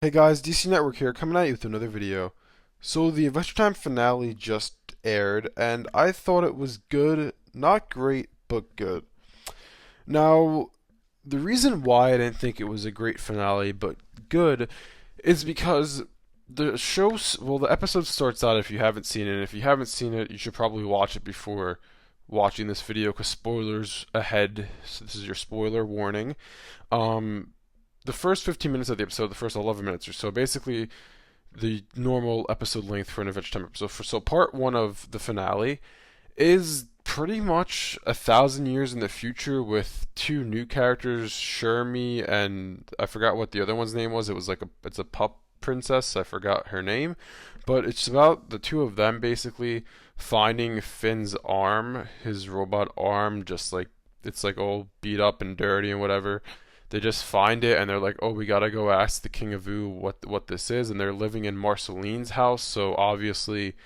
Hey guys, DC Network here, coming at you with another video. So the Adventure Time finale just aired, and I thought it was good, not great, but good. Now, the reason why I didn't think it was a great finale, but good, is because the episode starts out, if you haven't seen it, and if you haven't seen it, you should probably watch it before watching this video, because spoilers ahead, so this is your spoiler warning. Um, the first 15 minutes of the episode, the first 11 minutes or so, basically the normal episode length for an Adventure Time episode. So part one of the finale is pretty much 1,000 years in the future with two new characters, Shermie and I forgot what the other one's name was. It's a pup princess. I forgot her name, but it's about the two of them basically finding Finn's arm, his robot arm, just like it's like all beat up and dirty and whatever. They just find it and they're like, "Oh, we gotta go ask the King of Ooh what this is." And they're living in Marceline's house, so obviously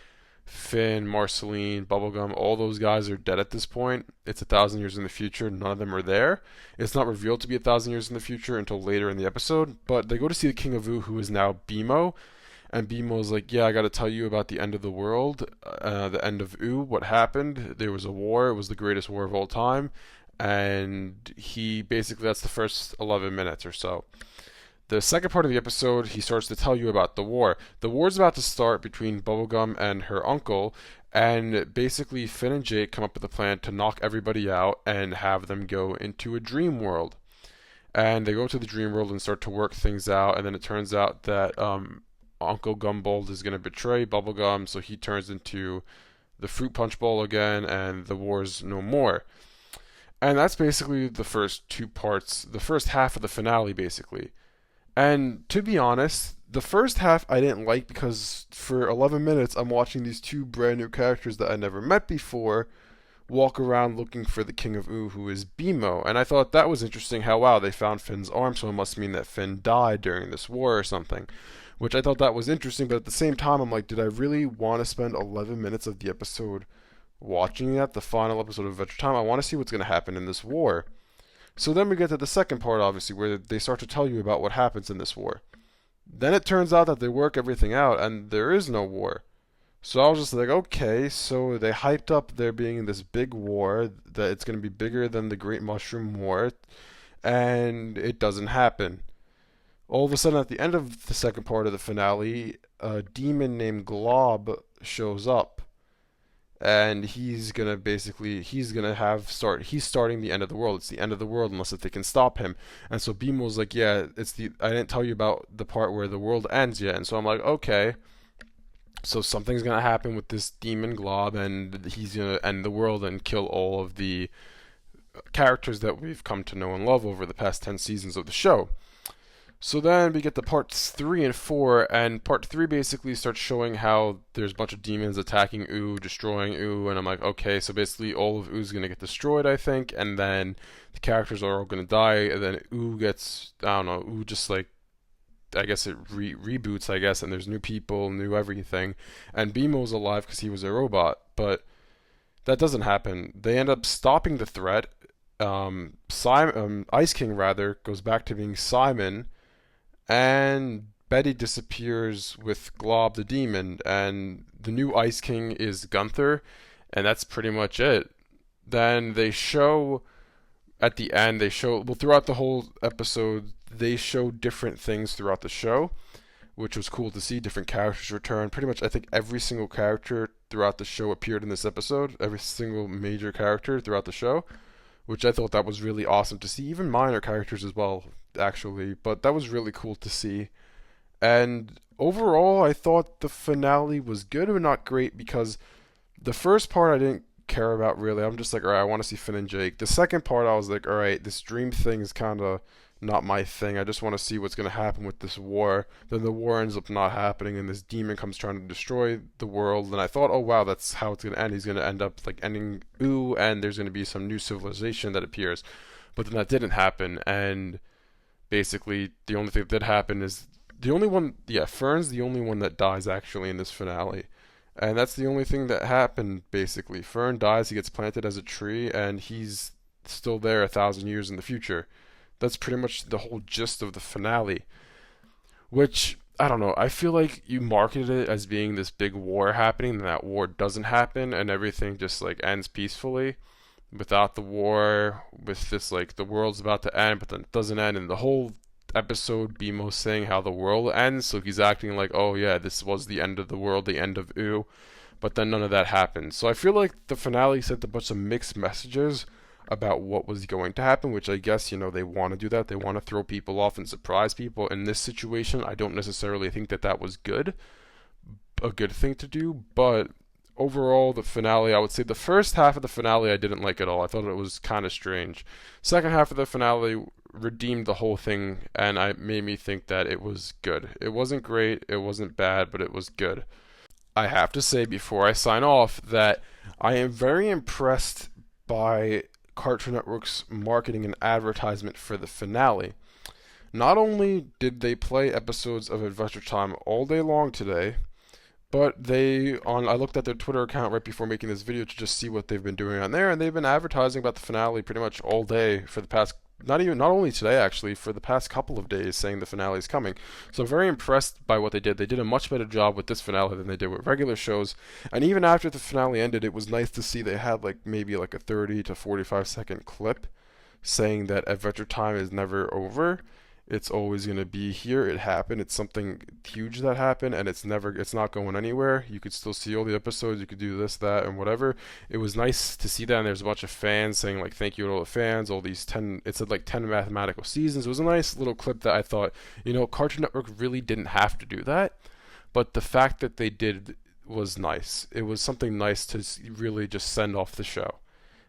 Finn, Marceline, Bubblegum, all those guys are dead at this point. It's 1,000 years in the future. None of them are there. It's not revealed to be 1,000 years in the future until later in the episode. But they go to see the King of Ooh, who is now BMO, and BMO's like, "Yeah, I got to tell you about the end of the world, the end of Ooh. What happened? There was a war. It was the greatest war of all time." And he basically that's the first 11 minutes or so. The second part of the episode, he starts to tell you about the war. The war's about to start between Bubblegum and her uncle, and basically Finn and Jake come up with a plan to knock everybody out and have them go into a dream world. And they go to the dream world and start to work things out, and then it turns out that Uncle Gumball is going to betray Bubblegum, so he turns into the Fruit Punch Bowl again, and the war's no more. And that's basically the first two parts, the first half of the finale, basically. And to be honest, the first half I didn't like because for 11 minutes I'm watching these two brand new characters that I never met before walk around looking for the King of Ooh, who is BMO. And I thought that was interesting how, wow, they found Finn's arm, so it must mean that Finn died during this war or something. Which I thought that was interesting, but at the same time, I'm like, did I really want to spend 11 minutes of the episode watching that, the final episode of Adventure Time? I want to see what's going to happen in this war. So then we get to the second part, obviously, where they start to tell you about what happens in this war. Then it turns out that they work everything out and there is no war. So I was just like, okay, so they hyped up there being this big war, that it's going to be bigger than the Great Mushroom War, and it doesn't happen. All of a sudden, at the end of the second part of the finale, a demon named Glob shows up and he's starting the end of the world. It's the end of the world unless if they can stop him. And so BMO's like, yeah, I didn't tell you about the part where the world ends yet. And so I'm like, okay, so something's gonna happen with this demon Glob, and he's gonna end the world and kill all of the characters that we've come to know and love over the past 10 seasons of the show. So then we get to parts 3 and 4, and part 3 basically starts showing how there's a bunch of demons attacking Ooh, destroying Ooh, and I'm like, okay, so basically all of Ooh's gonna get destroyed, I think, and then the characters are all gonna die, and then Ooh gets, I don't know, Ooh just like, I guess it reboots, I guess, and there's new people, new everything, and BMO's alive because he was a robot, but that doesn't happen. They end up stopping the threat. Ice King rather goes back to being Simon, and Betty disappears with Glob the demon, and the new Ice King is Gunther, and that's pretty much it. Then they show at the end, well, throughout the whole episode, they show different things throughout the show, which was cool to see. Different characters return. Pretty much, I think every single character throughout the show appeared in this episode. Every single major character throughout the show, which I thought that was really awesome to see. Even minor characters as well, actually, but that was really cool to see. And overall, I thought the finale was good but not great because the first part I didn't care about really. I'm just like, alright, I want to see Finn and Jake. The second part, I was like, alright, this dream thing is kind of not my thing. I just want to see what's going to happen with this war. Then the war ends up not happening, and this demon comes trying to destroy the world. And I thought, oh wow, that's how it's going to end. He's going to end up like ending Ooh, and there's going to be some new civilization that appears. But then that didn't happen, and basically the only thing that did happen is the only one, yeah, Fern's the only one that dies actually in this finale. And that's the only thing that happened, basically. Fern dies, he gets planted as a tree, and he's still there 1,000 years in the future. That's pretty much the whole gist of the finale. which I don't know. I feel like you marketed it as being this big war happening, and that war doesn't happen, and everything just like ends peacefully without the war. With this, like the world's about to end, but then it doesn't end, and the whole episode BMO saying how the world ends, so he's acting like, oh yeah, this was the end of the world, the end of Ooh, but then none of that happened. So I feel like the finale sent a bunch of mixed messages about what was going to happen, which I guess, they want to do that. They want to throw people off and surprise people. In this situation, I don't necessarily think that that was a good thing to do, but overall, the finale, I would say the first half of the finale I didn't like at all. I thought it was kind of strange. Second half of the finale redeemed the whole thing, and it made me think that it was good. It wasn't great, it wasn't bad, but it was good. I have to say before I sign off that I am very impressed by Cartoon Network's marketing and advertisement for the finale. Not only did they play episodes of Adventure Time all day long today, but I looked at their Twitter account right before making this video to just see what they've been doing on there, and they've been advertising about the finale pretty much all day for the past, not only today actually, for the past couple of days, saying the finale is coming. So I'm very impressed by what they did. They did a much better job with this finale than they did with regular shows. And even after the finale ended, it was nice to see they had maybe a 30 to 45-second clip saying that Adventure Time is never over. It's always going to be here. It happened. It's something huge that happened, and it's not going anywhere. You could still see all the episodes. You could do this, that, and whatever. It was nice to see that, and there's a bunch of fans saying thank you to all the fans. All these 10, it said 10 mathematical seasons. It was a nice little clip that I thought, Cartoon Network really didn't have to do that, but the fact that they did was nice. It was something nice to really just send off the show.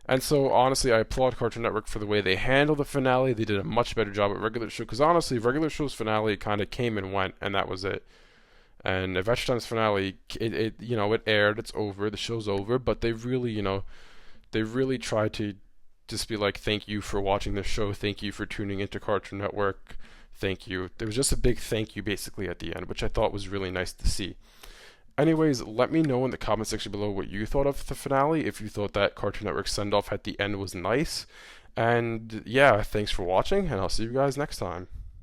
And so, honestly, I applaud Cartoon Network for the way they handled the finale. They did a much better job at regular show, because honestly, regular show's finale kind of came and went, and that was it. And Adventure Time's finale, it aired, it's over, the show's over, but they really, they really tried to just be thank you for watching this show, thank you for tuning into Cartoon Network, thank you. There was just a big thank you, basically, at the end, which I thought was really nice to see. Anyways, let me know in the comment section below what you thought of the finale, if you thought that Cartoon Network send-off at the end was nice. And yeah, thanks for watching, and I'll see you guys next time.